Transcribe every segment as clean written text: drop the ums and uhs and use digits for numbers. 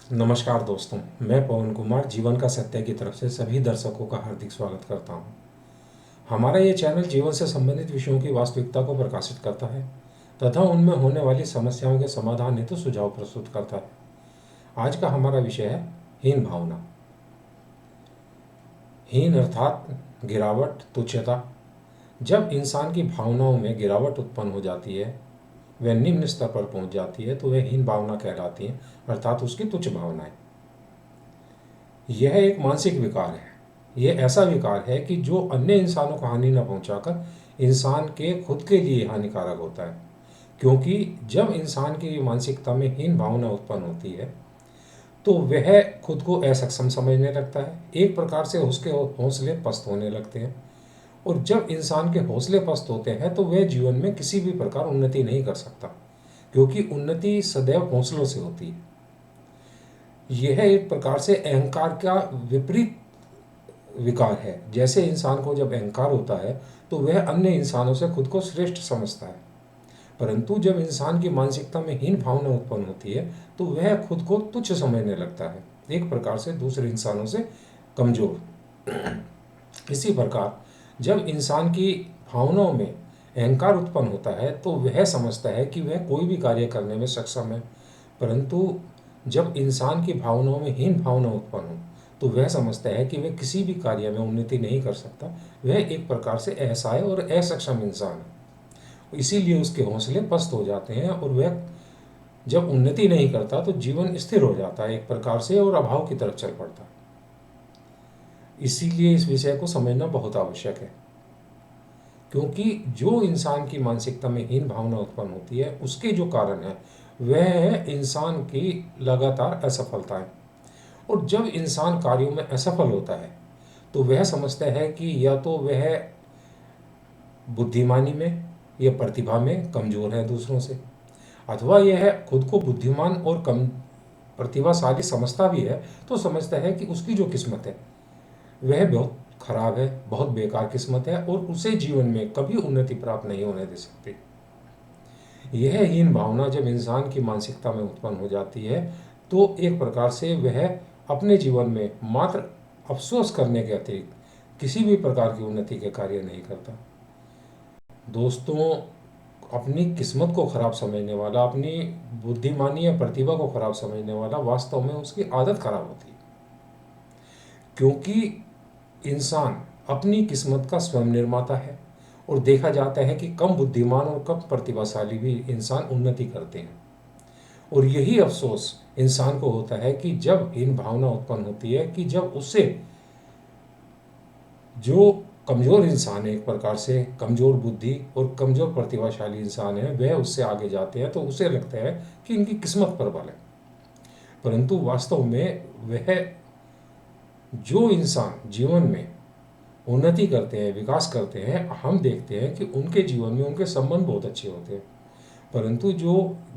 नमस्कार दोस्तों, मैं पवन कुमार जीवन का सत्य की तरफ से सभी दर्शकों का हार्दिक स्वागत करता हूं। हमारा ये चैनल जीवन से संबंधित विषयों की वास्तविकता को प्रकाशित करता है तथा उनमें होने वाली समस्याओं के समाधान हेतु सुझाव प्रस्तुत करता है। आज का हमारा विषय है हीन भावना। हीन अर्थात गिरावट, तुच्छता। जब इंसान की भावनाओं में गिरावट उत्पन्न हो जाती है, वह निम्न स्तर पर पहुंच जाती है, तो वह हीन भावना कहलाती है, अर्थात उसकी तुच्छ भावनाएं। यह एक मानसिक विकार है। यह ऐसा विकार है कि जो अन्य इंसानों को हानि न पहुंचाकर इंसान के खुद के लिए हानिकारक होता है। क्योंकि जब इंसान की मानसिकता में हीन भावना उत्पन्न होती है तो वह खुद को असक्षम समझने लगता है। एक प्रकार से उसके हौसले पस्त होने लगते हैं, और जब इंसान के हौसले पस्त होते हैं तो वह जीवन में किसी भी प्रकार उन्नति नहीं कर सकता, क्योंकि उन्नति सदैव हौसलों से होती है। यह एक प्रकार से अहंकार का विपरीत विकार है। जैसे इंसान को जब अहंकार होता है तो वह अन्य इंसानों से खुद को श्रेष्ठ समझता है, परंतु जब इंसान की मानसिकता में हीन भावना उत्पन्न होती है तो वह खुद को तुच्छ समझने लगता है, एक प्रकार से दूसरे इंसानों से कमजोर। इसी प्रकार जब इंसान की भावनाओं में अहंकार उत्पन्न होता है तो वह समझता है कि वह कोई भी कार्य करने में सक्षम है, परंतु जब इंसान की भावनाओं में हीन भावना उत्पन्न हो तो वह समझता है कि वह किसी भी कार्य में उन्नति नहीं कर सकता। वह एक प्रकार से असहाय और असक्षम इंसान है। इसीलिए उसके हौसले पस्त हो जाते हैं, और वह जब उन्नति नहीं करता तो जीवन स्थिर हो जाता है एक प्रकार से, और अभाव की तरफ चल पड़ता है। इसीलिए इस विषय को समझना बहुत आवश्यक है, क्योंकि जो इंसान की मानसिकता में हीन भावना उत्पन्न होती है उसके जो कारण है वह है इंसान की लगातार असफलताएं। और जब इंसान कार्यों में असफल होता है तो वह समझता है कि या तो वह बुद्धिमानी में या प्रतिभा में कमजोर है दूसरों से, अथवा यह खुद को बुद्धिमान और कम प्रतिभाशाली समझता भी है तो समझता है कि उसकी जो किस्मत है वह बहुत खराब है, बहुत बेकार किस्मत है, और उसे जीवन में कभी उन्नति प्राप्त नहीं होने दे सकती। यह हीन भावना जब इंसान की मानसिकता में उत्पन्न हो जाती है तो एक प्रकार से वह अपने जीवन में मात्र अफसोस करने के अतिरिक्त किसी भी प्रकार की उन्नति के कार्य नहीं करता। दोस्तों, अपनी किस्मत को खराब समझने वाला, अपनी बुद्धिमानी या प्रतिभा को खराब समझने वाला, वास्तव में उसकी आदत खराब होती है। क्योंकि इंसान अपनी किस्मत का स्वयं निर्माता है, और देखा जाता है कि कम बुद्धिमान और कम प्रतिभाशाली भी इंसान उन्नति करते हैं। और यही अफसोस इंसान को होता है कि जब हीन भावना उत्पन्न होती है, कि जब उससे जो कमज़ोर इंसान है, एक प्रकार से कमज़ोर बुद्धि और कमज़ोर प्रतिभाशाली इंसान है, वह उससे आगे जाते हैं तो उसे लगता है कि इनकी किस्मत पर बल है। परंतु वास्तव में वह जो इंसान जीवन में उन्नति करते हैं, विकास करते हैं, हम देखते हैं कि उनके जीवन में उनके संबंध बहुत अच्छे होते हैं। परंतु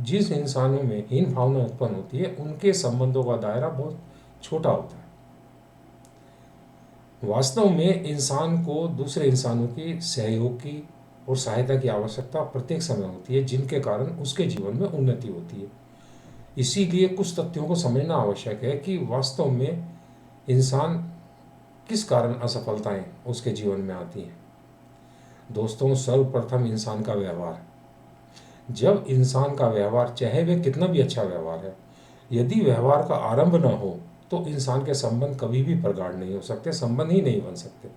जिस इंसानों में हीन भावना उत्पन्न होती है उनके संबंधों का दायरा बहुत छोटा होता है। वास्तव में इंसान को दूसरे इंसानों की सहयोग की और सहायता की आवश्यकता प्रत्येक समय होती है, जिनके कारण उसके जीवन में उन्नति होती है। इसीलिए कुछ तथ्यों को समझना आवश्यक है कि वास्तव में इंसान किस कारण असफलताएं उसके जीवन में आती हैं। दोस्तों, सर्वप्रथम इंसान का व्यवहार। जब इंसान का व्यवहार, चाहे वह कितना भी अच्छा व्यवहार है, यदि व्यवहार का आरंभ न हो तो इंसान के संबंध कभी भी प्रगाढ़ नहीं हो सकते, संबंध ही नहीं बन सकते।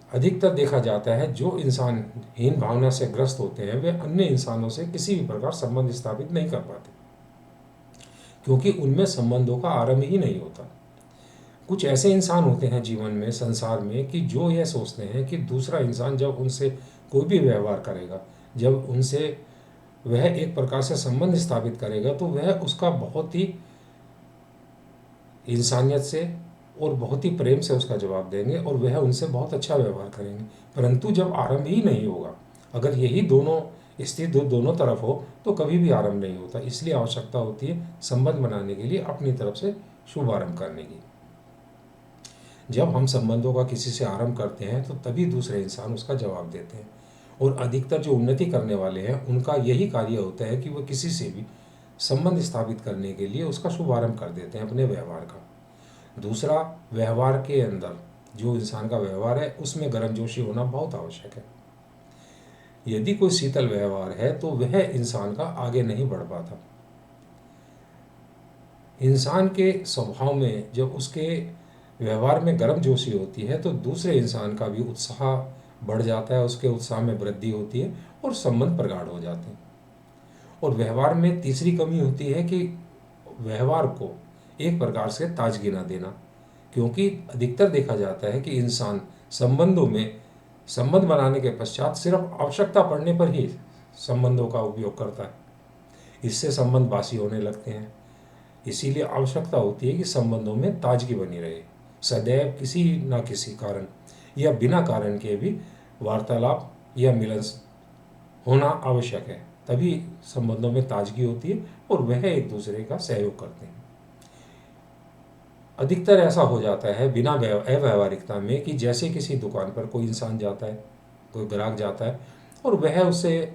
अधिकतर देखा जाता है जो इंसान हीन भावना से ग्रस्त होते हैं वे अन्य इंसानों से किसी भी प्रकार संबंध स्थापित नहीं कर पाते, क्योंकि उनमें संबंधों का आरंभ ही नहीं होता। कुछ ऐसे इंसान होते हैं जीवन में, संसार में, कि जो यह सोचते हैं कि दूसरा इंसान जब उनसे कोई भी व्यवहार करेगा, जब उनसे वह एक प्रकार से संबंध स्थापित करेगा, तो वह उसका बहुत ही इंसानियत से और बहुत ही प्रेम से उसका जवाब देंगे, और वह उनसे बहुत अच्छा व्यवहार करेंगे। परंतु जब आरंभ ही नहीं होगा, अगर यही दोनों स्थिति दोनों तरफ हो तो कभी भी आरंभ नहीं होता। इसलिए आवश्यकता होती है संबंध बनाने के लिए अपनी तरफ से शुभारंभ करने की। जब हम संबंधों का किसी से आरंभ करते हैं तो तभी दूसरे इंसान उसका जवाब देते हैं, और अधिकतर जो उन्नति करने वाले हैं उनका यही कार्य होता है कि वह किसी से भी संबंध स्थापित करने के लिए उसका शुभारंभ कर देते हैं अपने व्यवहार का। दूसरा, व्यवहार के अंदर जो इंसान का व्यवहार है उसमें गर्मजोशी होना बहुत आवश्यक है। यदि कोई शीतल व्यवहार है तो वह इंसान का आगे नहीं बढ़ पाता। इंसान के स्वभाव में जब उसके व्यवहार में गर्मजोशी होती है तो दूसरे इंसान का भी उत्साह बढ़ जाता है, उसके उत्साह में वृद्धि होती है और संबंध प्रगाढ़ हो जाते हैं। और व्यवहार में तीसरी कमी होती है कि व्यवहार को एक प्रकार से ताजगी ना देना, क्योंकि अधिकतर देखा जाता है कि इंसान संबंधों में संबंध बनाने के पश्चात सिर्फ आवश्यकता पड़ने पर ही संबंधों का उपयोग करता है। इससे संबंध बासी होने लगते हैं। इसीलिए आवश्यकता होती है कि संबंधों में ताजगी बनी रहे। सदैव किसी न किसी कारण या बिना कारण के भी वार्तालाप या मिलन होना आवश्यक है, तभी संबंधों में ताजगी होती है और वह एक दूसरे का सहयोग करते हैं। अधिकतर ऐसा हो जाता है बिना अव्यवहारिकता में कि जैसे किसी दुकान पर कोई इंसान जाता है, कोई ग्राहक जाता है और वह उसे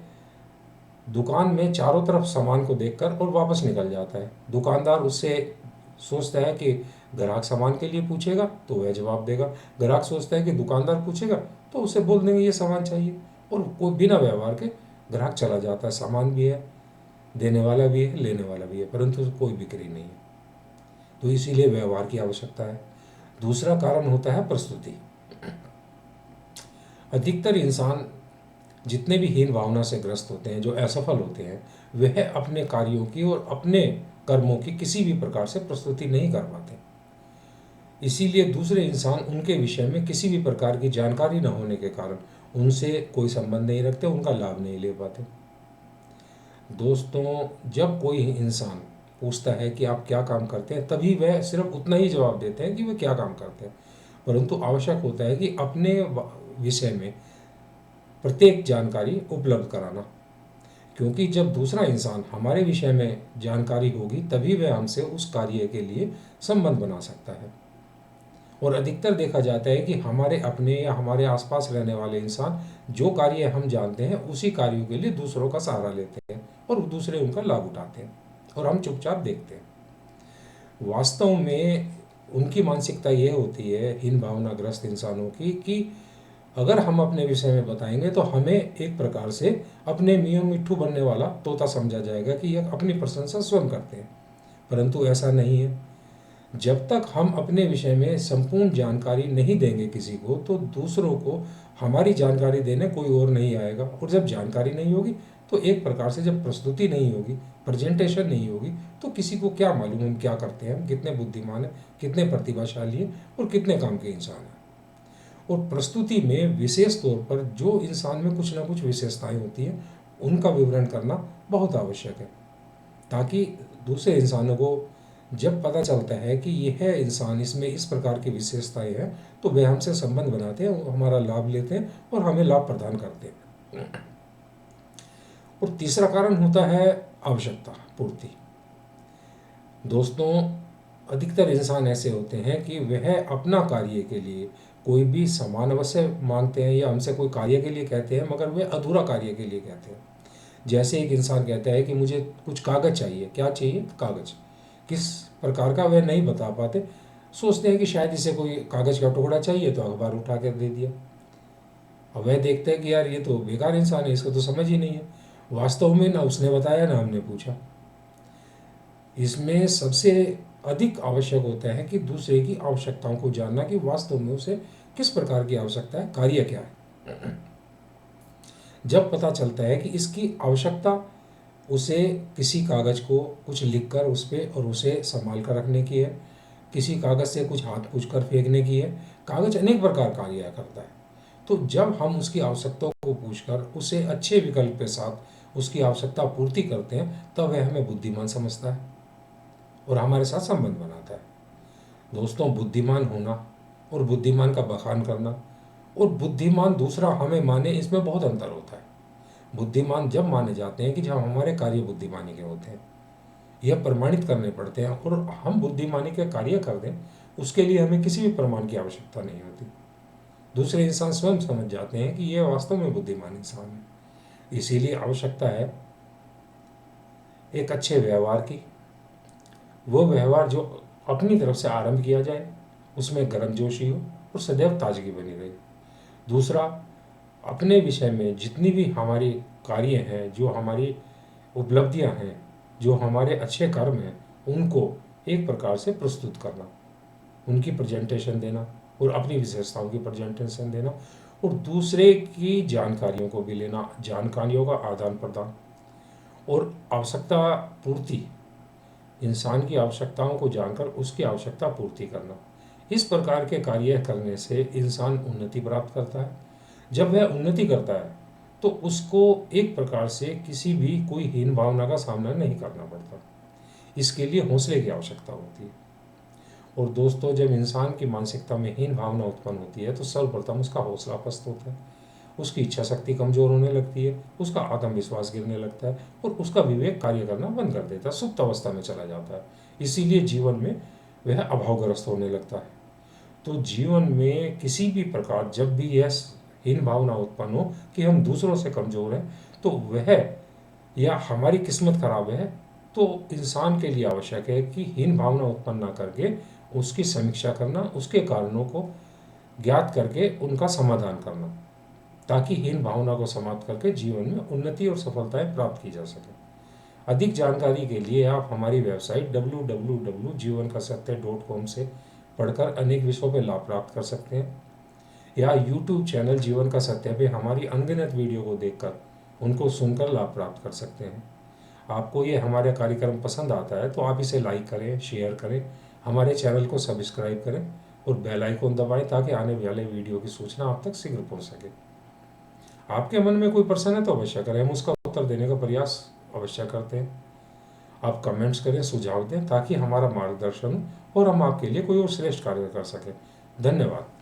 दुकान में चारों तरफ सामान को देखकर और वापस निकल जाता है। दुकानदार उससे सोचता है कि ग्राहक सामान के लिए पूछेगा तो वह जवाब देगा, ग्राहक सोचता है कि दुकानदार पूछेगा तो उसे बोल देंगे ये सामान चाहिए, और कोई बिना व्यवहार के ग्राहक चला जाता है। सामान भी है, देने वाला भी है, लेने वाला भी है, परंतु कोई बिक्री नहीं है। तो इसीलिए व्यवहार की आवश्यकता है। दूसरा कारण होता है प्रस्तुति। अधिकतर इंसान जितने भी हीन भावना से ग्रस्त होते हैं, जो असफल होते हैं, वह अपने कार्यों की और अपने कर्मों की किसी भी प्रकार से प्रस्तुति नहीं कर पाते। इसीलिए दूसरे इंसान उनके विषय में किसी भी प्रकार की जानकारी न होने के कारण उनसे कोई संबंध नहीं रखते, उनका लाभ नहीं ले पाते। दोस्तों, जब कोई इंसान पूछता है कि आप क्या काम करते हैं, तभी वह सिर्फ उतना ही जवाब देते हैं कि वह क्या काम करते हैं, परंतु आवश्यक होता है कि अपने विषय में प्रत्येक जानकारी उपलब्ध कराना, क्योंकि जब दूसरा इंसान हमारे विषय में जानकारी होगी तभी वह हमसे उस कार्य के लिए संबंध बना सकता है। और अधिकतर देखा जाता है कि हमारे अपने या हमारे आसपास रहने वाले इंसान जो कार्य हम जानते हैं उसी कार्यों के लिए दूसरों का सहारा लेते हैं और दूसरे उनका लाभ उठाते हैं और हम चुपचाप देखते हैं। वास्तव में उनकी मानसिकता ये होती है हीन भावनाग्रस्त इंसानों की कि अगर हम अपने विषय में बताएंगे तो हमें एक प्रकार से अपने मियाँ मिट्ठू बनने वाला तोता समझा जाएगा कि यह अपनी प्रशंसा स्वयं करते हैं, परंतु ऐसा नहीं है। जब तक हम अपने विषय में संपूर्ण जानकारी नहीं देंगे किसी को, तो दूसरों को हमारी जानकारी देने कोई और नहीं आएगा, और जब जानकारी नहीं होगी तो एक प्रकार से जब प्रस्तुति नहीं होगी, प्रेजेंटेशन नहीं होगी, तो किसी को क्या मालूम हम क्या करते हैं, हम कितने बुद्धिमान हैं, कितने प्रतिभाशाली हैं और कितने काम के इंसान हैं। और प्रस्तुति में विशेष तौर पर जो इंसान में कुछ ना कुछ विशेषताएं होती हैं उनका विवरण करना बहुत आवश्यक है, ताकि दूसरे इंसानों को जब पता चलता है कि यह इंसान इसमें इस प्रकार की विशेषताएं हैं तो वे हमसे संबंध बनाते हैं, हमारा लाभ लेते हैं और हमें लाभ प्रदान करते हैं। और तीसरा कारण होता है आवश्यकता पूर्ति। दोस्तों, अधिकतर इंसान ऐसे होते हैं कि वह अपना कार्य के लिए कोई भी समान अवश्य मांगते हैं या हमसे कोई कार्य के लिए कहते हैं, मगर वे अधूरा कार्य के लिए कहते हैं। जैसे एक इंसान कहता है कि मुझे कुछ कागज़ चाहिए, क्या चाहिए, कागज़, किस प्रकार का वह नहीं बता पाते, सोचते हैं कि शायद इसे कोई कागज़ का टुकड़ा चाहिए तो अखबार उठा कर दे दिया। अब वह देखते हैं कि यार ये तो बेकार इंसान है, इसको तो समझ ही नहीं है। वास्तव में ना उसने बताया ना हमने पूछा। इसमें सबसे अधिक आवश्यक होता है कि दूसरे की आवश्यकताओं को जानना कि वास्तव में उसे किस प्रकार की आवश्यकता है, कार्य क्या है। जब पता चलता है कि इसकी आवश्यकता उसे किसी कागज़ को कुछ लिखकर उस पर और उसे संभाल कर रखने की है, किसी कागज़ से कुछ हाथ पूछ कर फेंकने की है, कागज़ अनेक प्रकार कार्य करता है। तो जब हम उसकी आवश्यकताओं को पूछकर उसे अच्छे विकल्प के साथ उसकी आवश्यकता पूर्ति करते हैं, तब वह हमें बुद्धिमान समझता है और हमारे साथ संबंध बनाता है। दोस्तों, बुद्धिमान होना और बुद्धिमान का बखान करना और बुद्धिमान दूसरा हमें माने, इसमें बहुत अंतर होता है। बुद्धिमान जब माने जाते हैं कि जब हमारे कार्य बुद्धिमानी के होते हैं, यह प्रमाणित करने पड़ते हैं, और हम बुद्धिमानी के कार्य कर दें उसके लिए हमें किसी भी प्रमाण की आवश्यकता नहीं होती। दूसरे इंसान स्वयं समझ जाते हैं कि यह वास्तव में बुद्धिमान इंसान है। इसीलिए आवश्यकता है एक अच्छे व्यवहार की, वो व्यवहार जो अपनी तरफ से आरंभ किया जाए उसमें गर्मजोशी हो और सदैव ताजगी बनी रहे। दूसरा, अपने विषय में जितनी भी हमारी कार्य हैं, जो हमारी उपलब्धियां हैं, जो हमारे अच्छे कर्म हैं, उनको एक प्रकार से प्रस्तुत करना, उनकी प्रेजेंटेशन देना और अपनी विशेषताओं की प्रेजेंटेशन देना, और दूसरे की जानकारियों को भी लेना, जानकारियों का आदान प्रदान और आवश्यकता पूर्ति, इंसान की आवश्यकताओं को जानकर उसकी आवश्यकता पूर्ति करना। इस प्रकार के कार्य करने से इंसान उन्नति प्राप्त करता है। जब वह उन्नति करता है तो उसको एक प्रकार से किसी भी कोई हीन भावना का सामना नहीं करना पड़ता। इसके लिए हौसले की आवश्यकता होती है। और दोस्तों, जब इंसान की मानसिकता में हीन भावना उत्पन्न होती है तो सर्वप्रथम उसका हौसला पस्त होता है, उसकी इच्छा शक्ति कमजोर होने लगती है, उसका आत्मविश्वास गिरने लगता है और उसका विवेक कार्य करना बंद कर देता है, सुप्त अवस्था में चला जाता है। इसीलिए जीवन में वह अभावग्रस्त होने लगता है। तो जीवन में किसी भी प्रकार जब भी यह हीन भावना उत्पन्न हो कि हम दूसरों से कमजोर हैं, तो वह या हमारी किस्मत खराब है, तो इंसान के लिए आवश्यक है कि हीन भावना उत्पन्न ना करके उसकी समीक्षा करना, उसके कारणों को ज्ञात करके उनका समाधान करना, ताकि हीन भावना को समाप्त करके जीवन में उन्नति और सफलताएं प्राप्त की जा सके। अधिक जानकारी के लिए आप हमारी वेबसाइट www.jivankasatya.com से पढ़कर अनेक विषयों पर लाभ प्राप्त कर सकते हैं, या यूट्यूब चैनल जीवन का सत्य पे हमारी अनगिनत वीडियो को देखकर उनको सुनकर लाभ प्राप्त कर सकते हैं। आपको ये हमारा कार्यक्रम पसंद आता है तो आप इसे लाइक करें, शेयर करें, हमारे चैनल को सब्सक्राइब करें और बेल आइकन दबाएं ताकि आने वाले वीडियो की सूचना आप तक शीघ्र पहुंच सके। आपके मन में कोई प्रश्न है तो अवश्य करें, हम उसका उत्तर देने का प्रयास अवश्य करते हैं। आप कमेंट्स करें, सुझाव दें ताकि हमारा मार्गदर्शन हो और हम आपके लिए कोई और श्रेष्ठ कार्य कर सकें। धन्यवाद।